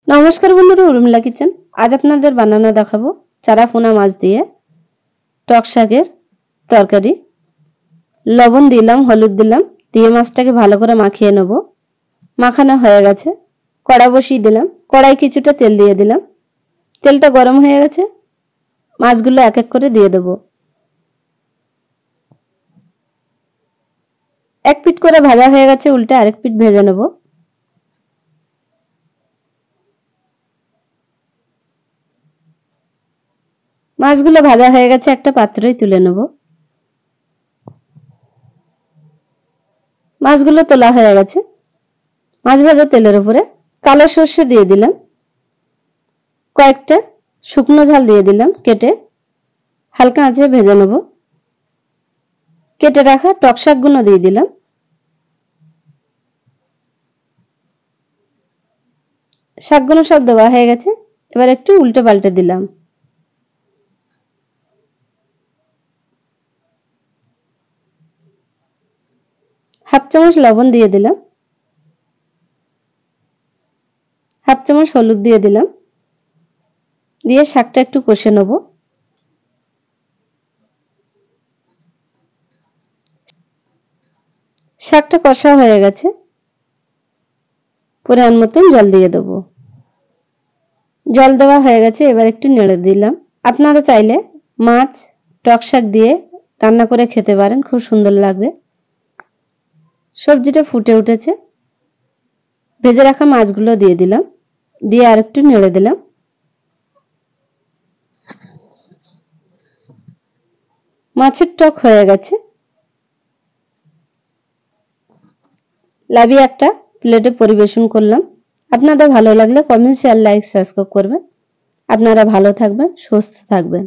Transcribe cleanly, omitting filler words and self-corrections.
নমস্কার বন্ধুরা, উর্মিলা কিচেন। আজ আপনাদের বানানো দেখাবো চারা পোনা মাছ দিয়ে টক শাকের তরকারি। লবণ দিলাম, হলুদ দিলাম, দিয়ে মাছটাকে ভালো করে মাখিয়ে নেব। মাখানো হয়ে গেছে, কড়া বসিয়ে দিলাম। কড়াই কিছুটা তেল দিয়ে দিলাম। তেলটা গরম হয়ে গেছে, মাছগুলো এক এক করে দিয়ে দেব। এক পিঠ করে ভাজা হয়ে গেছে, উল্টে আরেক পিঠ ভেজে নেব। মাছগুলো ভাজা হয়ে গেছে, একটা পাত্রই তুলে নেব। মাছগুলো তোলা হয়ে গেছে। মাছ ভাজা তেলের উপরে কালো সর্ষে দিয়ে দিলাম, কয়েকটা শুকনো ঝাল দিয়ে দিলাম কেটে, হালকা আঁচে ভেজে নেব। কেটে রাখা টক শাকগুলো দিয়ে দিলাম। শাকগুলো সব দেওয়া হয়ে গেছে, এবার একটু উল্টে পাল্টে দিলাম। হাফ চামচ লবণ দিয়ে দিলাম, হাফ চামচ হলুদ দিয়ে দিলাম, দিয়ে শাকটা একটু কষে নেব। শাকটা কষা হয়ে গেছে, পরিমাণ মতন জল দিয়ে দেবো। জল দেওয়া হয়ে গেছে, এবার একটু নেড়ে দিলাম। আপনারা চাইলে মাছ টক শাক দিয়ে রান্না করে খেতে পারেন, খুব সুন্দর লাগবে। সবজিটা ফুটে উঠেছে, ভেজে রাখা মাছগুলো দিয়ে দিলাম, দিয়ে আর একটু নেড়ে দিলাম। মাছের টক হয়ে গেছে, লাভিয়ে একটা প্লেটে পরিবেশন করলাম। আপনাদের ভালো লাগলে কমেন্ট, শেয়ার, লাইক, সাবস্ক্রাইব করবেন। আপনারা ভালো থাকবেন, সুস্থ থাকবেন।